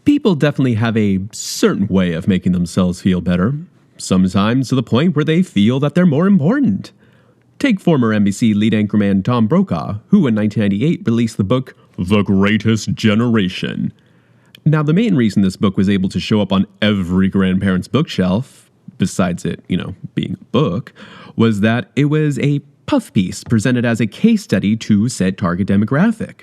People definitely have a certain way of making themselves feel better, sometimes to the point where they feel that they're more important. Take former NBC lead anchorman Tom Brokaw, who in 1998 released the book The Greatest Generation. Now, the main reason this book was able to show up on every grandparent's bookshelf, besides it, being a book, was that it was a puff piece presented as a case study to said target demographic.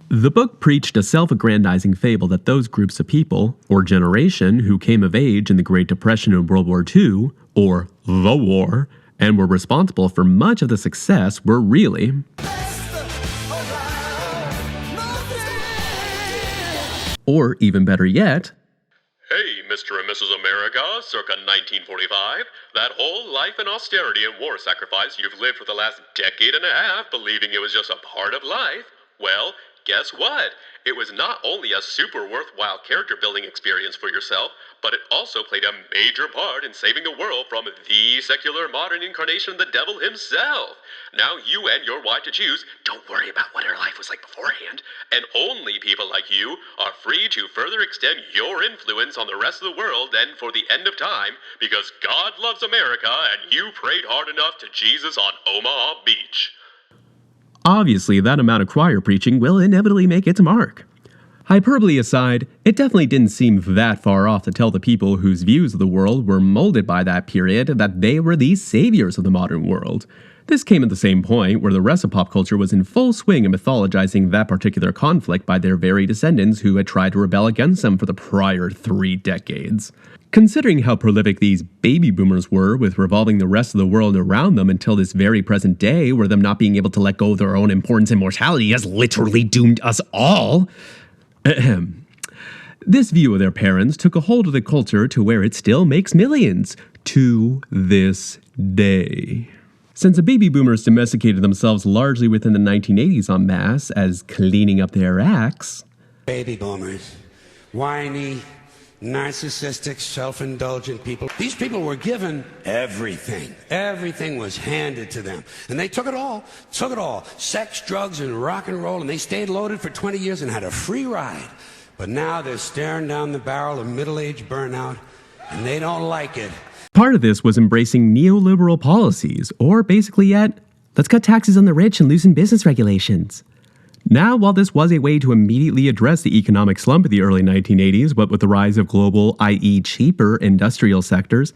The book preached a self-aggrandizing fable that those groups of people, or generation, who came of age in the Great Depression and World War II, or the war, and were responsible for much of the success were really or even better yet, "Hey, Mr. and Mrs. America, circa 1945, that whole life in austerity and war sacrifice you've lived for the last decade and a half believing it was just a part of life, well, guess what? It was not only a super worthwhile character building experience for yourself, but it also played a major part in saving the world from the secular modern incarnation of the devil himself. Now you and your wife to choose, don't worry about what her life was like beforehand, and only people like you are free to further extend your influence on the rest of the world and for the end of time, because God loves America and you prayed hard enough to Jesus on Omaha Beach." Obviously, that amount of choir preaching will inevitably make its mark. Hyperbole aside, it definitely didn't seem that far off to tell the people whose views of the world were molded by that period that they were the saviors of the modern world. This came at the same point where the rest of pop culture was in full swing of mythologizing that particular conflict by their very descendants who had tried to rebel against them for the prior 3 decades. Considering how prolific these baby boomers were with revolving the rest of the world around them until this very present day, where them not being able to let go of their own importance and mortality has literally doomed us all. This view of their parents took a hold of the culture to where it still makes millions to this day. Since the baby boomers domesticated themselves largely within the 1980s en masse as cleaning up their acts, baby boomers, whiny, narcissistic, self-indulgent people. These people were given everything. Everything was handed to them. And they took it all. Sex, drugs, and rock and roll, and they stayed loaded for 20 years and had a free ride. But now they're staring down the barrel of middle-age burnout, and they don't like it. Part of this was embracing neoliberal policies, or basically let's cut taxes on the rich and loosen business regulations. Now, while this was a way to immediately address the economic slump of the early 1980s, but with the rise of global, i.e. cheaper, industrial sectors,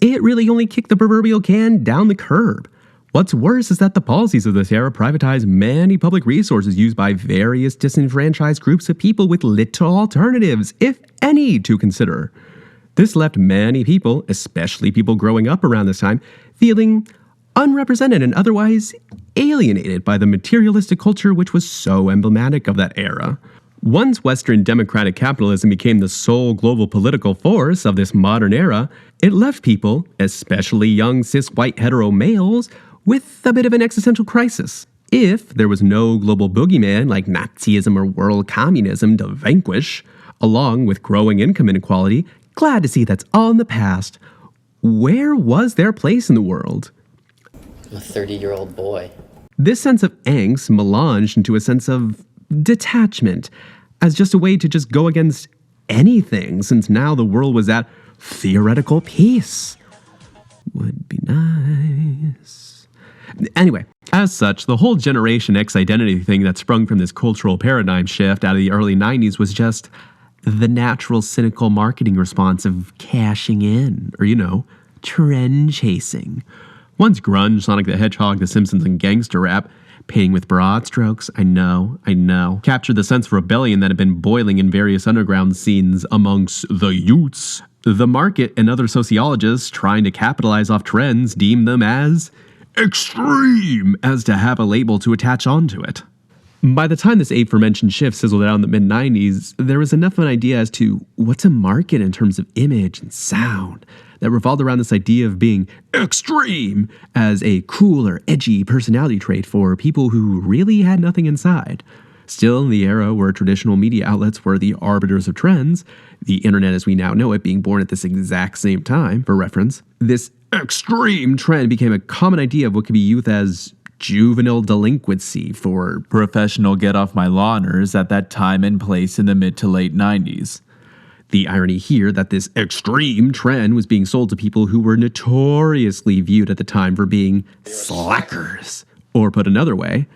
it really only kicked the proverbial can down the curb. What's worse is that the policies of this era privatized many public resources used by various disenfranchised groups of people with little alternatives, if any, to consider. This left many people, especially people growing up around this time, feeling unrepresented and otherwise alienated by the materialistic culture which was so emblematic of that era. Once Western democratic capitalism became the sole global political force of this modern era, it left people, especially young cis white hetero males, with a bit of an existential crisis. If there was no global boogeyman like Nazism or world communism to vanquish, along with growing income inequality, glad to see that's all in the past, where was their place in the world? I'm a 30-year-old boy. This sense of angst melanged into a sense of detachment, as just a way to just go against anything, since now the world was at theoretical peace. Would be nice. Anyway, as such, the whole Generation X identity thing that sprung from this cultural paradigm shift out of the early 90s was just the natural cynical marketing response of cashing in, or, trend chasing. Once grunge, Sonic the Hedgehog, The Simpsons, and gangster rap, painting with broad strokes, I know, captured the sense of rebellion that had been boiling in various underground scenes amongst the youths. The market and other sociologists trying to capitalize off trends deemed them as extreme, as to have a label to attach onto it. By the time this aforementioned shift sizzled out in the mid-90s, there was enough of an idea as to what's a market in terms of image and sound that revolved around this idea of being extreme as a cool or edgy personality trait for people who really had nothing inside. Still, in the era where traditional media outlets were the arbiters of trends, the internet as we now know it being born at this exact same time, for reference, this extreme trend became a common idea of what could be used as juvenile delinquency for professional get-off-my-lawners at that time and place in the mid to late 90s. The irony here that this extreme trend was being sold to people who were notoriously viewed at the time for being slackers. Or put another way,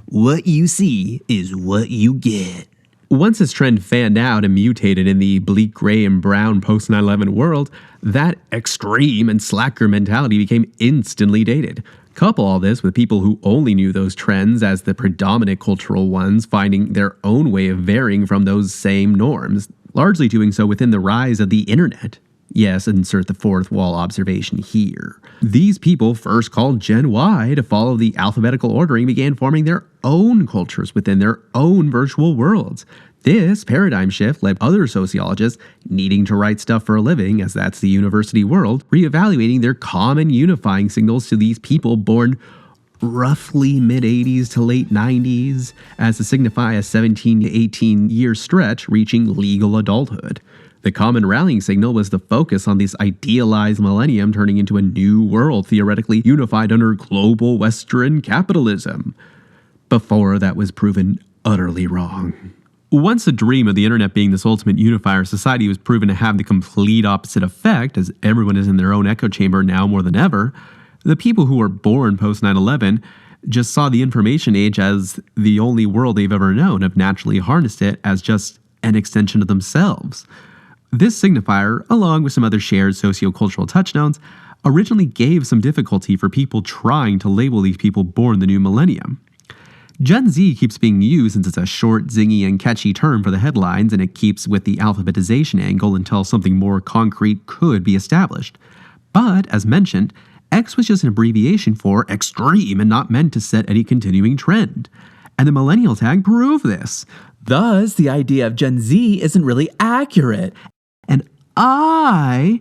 what you see is what you get. Once this trend fanned out and mutated in the bleak gray and brown post 9/11 world, that extreme and slacker mentality became instantly dated. Couple all this with people who only knew those trends as the predominant cultural ones finding their own way of varying from those same norms, largely doing so within the rise of the internet. Yes, insert the fourth wall observation here. These people, first called Gen Y to follow the alphabetical ordering, began forming their own cultures within their own virtual worlds. This paradigm shift led other sociologists needing to write stuff for a living, as that's the university world, reevaluating their common unifying signals to these people born roughly mid-80s to late 90s, as to signify a 17 to 18-year stretch reaching legal adulthood. The common rallying signal was the focus on this idealized millennium turning into a new world theoretically unified under global Western capitalism. Before that was proven utterly wrong. Once the dream of the internet being this ultimate unifier society was proven to have the complete opposite effect, as everyone is in their own echo chamber now more than ever, the people who were born post 9/11 just saw the information age as the only world they've ever known, have naturally harnessed it as just an extension of themselves. This signifier, along with some other shared sociocultural touchstones, originally gave some difficulty for people trying to label these people born the new millennium. Gen Z keeps being used since it's a short, zingy, and catchy term for the headlines, and it keeps with the alphabetization angle until something more concrete could be established. But, as mentioned, X was just an abbreviation for extreme and not meant to set any continuing trend. And the millennial tag proved this. Thus, the idea of Gen Z isn't really accurate. And I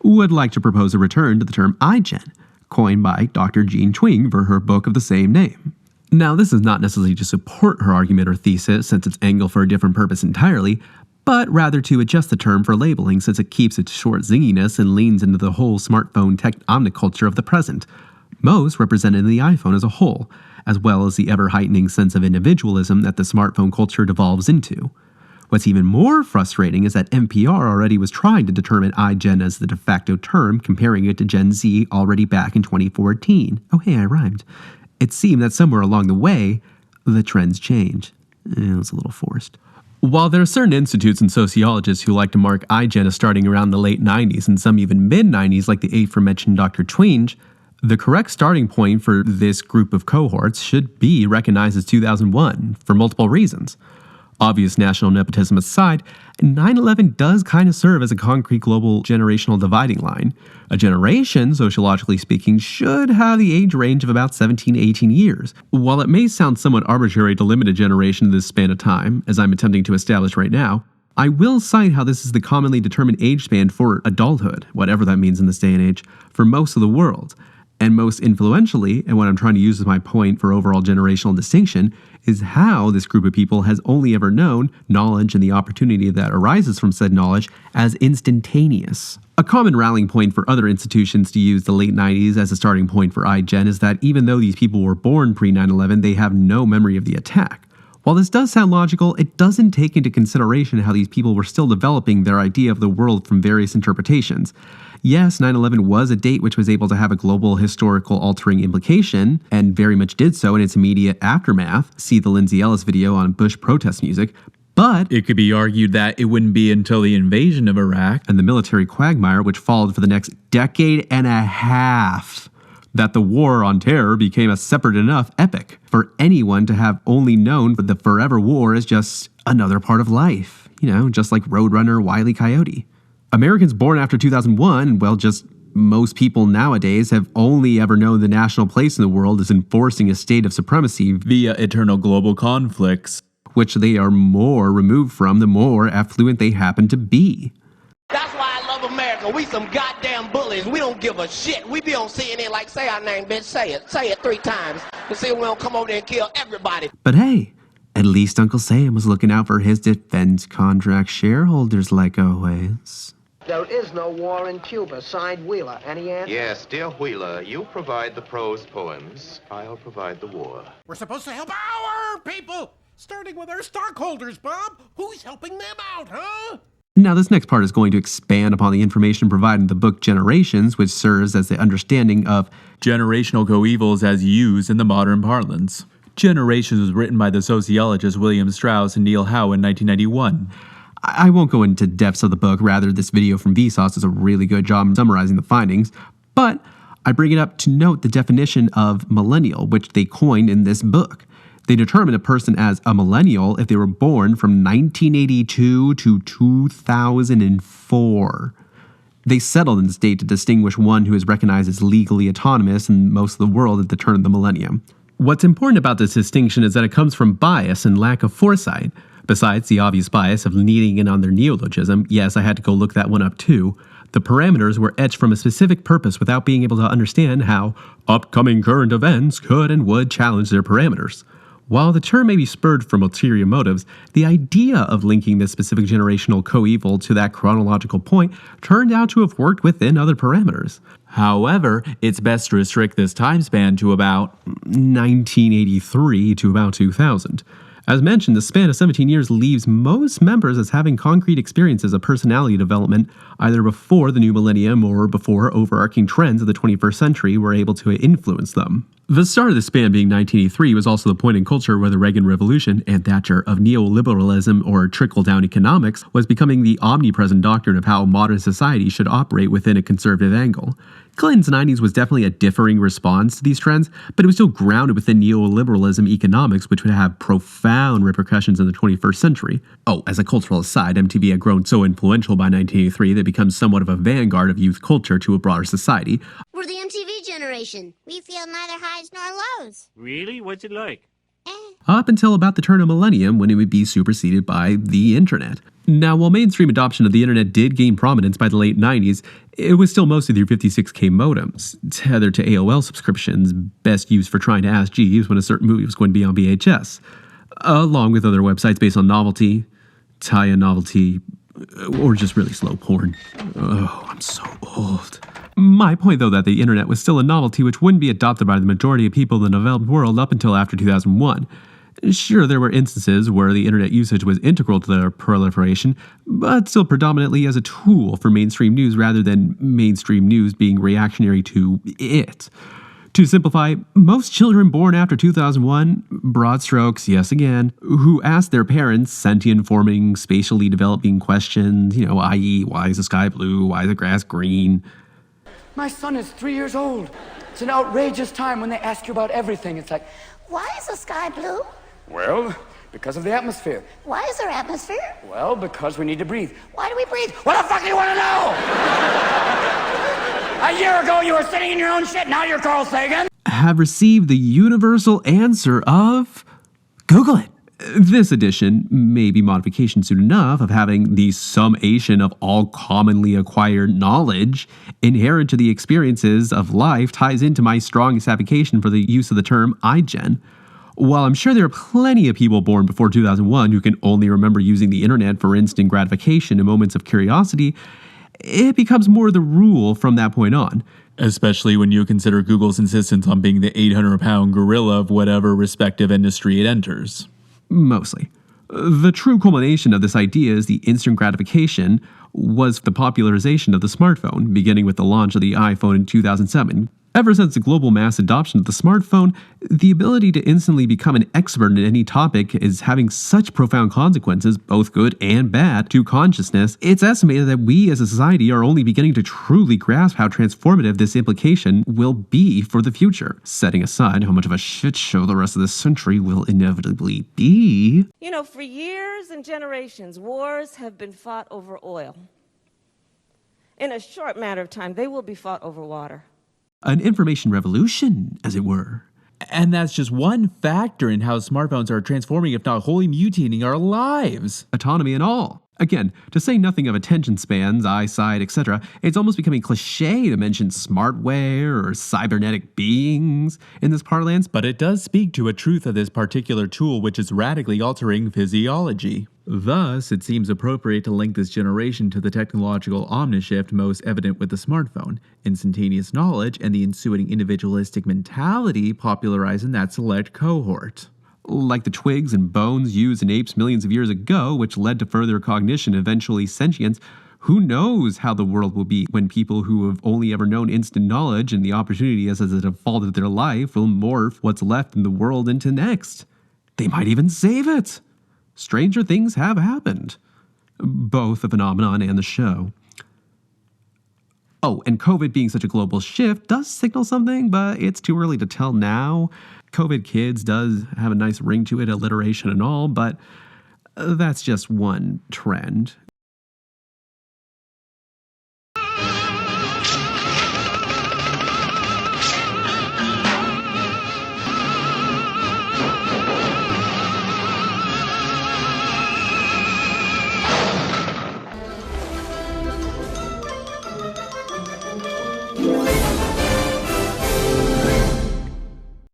would like to propose a return to the term iGen, coined by Dr. Jean Twing for her book of the same name. Now, this is not necessarily to support her argument or thesis, since it's angled for a different purpose entirely, but rather to adjust the term for labeling since it keeps its short zinginess and leans into the whole smartphone tech omniculture of the present, most represented in the iPhone as a whole, as well as the ever-heightening sense of individualism that the smartphone culture devolves into. What's even more frustrating is that NPR already was trying to determine iGen as the de facto term, comparing it to Gen Z already back in 2014. Oh hey, I rhymed. It seemed that somewhere along the way, the trends changed. It was a little forced. While there are certain institutes and sociologists who like to mark iGen as starting around the late 90s and some even mid-90s like the aforementioned Dr. Twing, the correct starting point for this group of cohorts should be recognized as 2001 for multiple reasons. Obvious national nepotism aside, 9/11 does kind of serve as a concrete global generational dividing line. A generation, sociologically speaking, should have the age range of about 17 to 18 years. While it may sound somewhat arbitrary to limit a generation to this span of time, as I'm attempting to establish right now, I will cite how this is the commonly determined age span for adulthood, whatever that means in this day and age, for most of the world. And most influentially, and what I'm trying to use as my point for overall generational distinction, is how this group of people has only ever known knowledge and the opportunity that arises from said knowledge as instantaneous. A common rallying point for other institutions to use the late 90s as a starting point for iGen is that even though these people were born pre-9/11, they have no memory of the attack. While this does sound logical, it doesn't take into consideration how these people were still developing their idea of the world from various interpretations. Yes, 9/11 was a date which was able to have a global historical altering implication, and very much did so in its immediate aftermath. See the Lindsay Ellis video on Bush protest music. But it could be argued that it wouldn't be until the invasion of Iraq and the military quagmire which followed for the next decade and a half that the war on terror became a separate enough epic for anyone to have only known the forever war as just another part of life. You know, just like Roadrunner, Wile E. Coyote. Americans born after 2001, well, just most people nowadays have only ever known the national place in the world as enforcing a state of supremacy via eternal global conflicts, which they are more removed from the more affluent they happen to be. That's why I love America. We some goddamn bullies. We don't give a shit. We be on CNN like, say our name, bitch. Say it. Say it 3 times. And see if we don't come over there and kill everybody. But hey, at least Uncle Sam was looking out for his defense contract shareholders like always. There is no war in Cuba. Signed, Wheeler. Any answer? Yes, dear Wheeler, you provide the prose poems. I'll provide the war. We're supposed to help our people, starting with our stockholders, Bob. Who's helping them out, huh? Now, this next part is going to expand upon the information provided in the book Generations, which serves as the understanding of generational coevals as used in the modern parlance. Generations was written by the sociologists William Strauss and Neil Howe in 1991. I won't go into depths of the book, rather this video from Vsauce does a really good job summarizing the findings, but I bring it up to note the definition of millennial, which they coined in this book. They determine a person as a millennial if they were born from 1982 to 2004. They settled in the state to distinguish one who is recognized as legally autonomous in most of the world at the turn of the millennium. What's important about this distinction is that it comes from bias and lack of foresight. Besides the obvious bias of leaning in on their neologism, yes, I had to go look that one up too, the parameters were etched from a specific purpose without being able to understand how upcoming current events could and would challenge their parameters. While the term may be spurred from ulterior motives, the idea of linking this specific generational coeval to that chronological point turned out to have worked within other parameters. However, it's best to restrict this time span to about 1983 to about 2000. As mentioned, the span of 17 years leaves most members as having concrete experiences of personality development either before the new millennium or before overarching trends of the 21st century were able to influence them. The start of the span being 1983 was also the point in culture where the Reagan Revolution and Thatcher of neoliberalism or trickle-down economics was becoming the omnipresent doctrine of how modern society should operate within a conservative angle. Clinton's 90s was definitely a differing response to these trends, but it was still grounded within neoliberalism economics, which would have profound repercussions in the 21st century. Oh, as a cultural aside, MTV had grown so influential by 1983 that it becomes somewhat of a vanguard of youth culture to a broader society. We're the MTV generation. We feel neither highs nor lows. Really? What's it like? Up until about the turn of millennium, when it would be superseded by the internet. Now, while mainstream adoption of the internet did gain prominence by the late 90s, it was still mostly through 56K modems, tethered to AOL subscriptions, best used for trying to ask Jeeves when a certain movie was going to be on VHS, along with other websites based on novelty, tie-in novelty, or just really slow porn. Oh, I'm so old. My point, though, that the internet was still a novelty which wouldn't be adopted by the majority of people in the developed world up until after 2001. Sure, there were instances where the internet usage was integral to their proliferation, but still predominantly as a tool for mainstream news rather than mainstream news being reactionary to it. To simplify, most children born after 2001, broad strokes, yes again, who ask their parents sentient forming, spatially developing questions, i.e., why is the sky blue, why is the grass green? My son is 3 years old. It's an outrageous time when they ask you about everything. It's like, Why is the sky blue? well, because of the atmosphere. Why is there atmosphere? Well, because we need to breathe. Why do we breathe? What the fuck do you want to know? A year ago, you were sitting in your own shit. Now you're Carl Sagan. Have received the universal answer of Google it. This edition may be modification soon enough of having the summation of all commonly acquired knowledge inherent to the experiences of life ties into my strongest advocacy for the use of the term iGen. While I'm sure there are plenty of people born before 2001 who can only remember using the internet for instant gratification in moments of curiosity, it becomes more the rule from that point on. Especially when you consider Google's insistence on being the 800-pound gorilla of whatever respective industry it enters. Mostly. The true culmination of this idea is the instant gratification was the popularization of the smartphone, beginning with the launch of the iPhone in 2007. Ever since the global mass adoption of the smartphone, the ability to instantly become an expert in any topic is having such profound consequences, both good and bad, to consciousness. It's estimated that we as a society are only beginning to truly grasp how transformative this implication will be for the future, setting aside how much of a shit show the rest of this century will inevitably be. For years and generations, wars have been fought over oil. In a short matter of time, they will be fought over water. An information revolution, as it were. And that's just one factor in how smartphones are transforming, if not wholly mutating, our lives. Autonomy and all. Again, to say nothing of attention spans, eyesight, etc., it's almost becoming cliche to mention smartware or cybernetic beings in this parlance. But it does speak to a truth of this particular tool which is radically altering physiology. Thus, it seems appropriate to link this generation to the technological omnishift most evident with the smartphone, instantaneous knowledge, and the ensuing individualistic mentality popularized in that select cohort. Like the twigs and bones used in apes millions of years ago, which led to further cognition, eventually sentience, who knows how the world will be when people who have only ever known instant knowledge and the opportunity as a default of their life will morph what's left in the world into next. They might even save it. Stranger things have happened. Both the phenomenon and the show. Oh, and COVID being such a global shift does signal something, but it's too early to tell now. COVID Kids does have a nice ring to it, alliteration and all, but that's just one trend.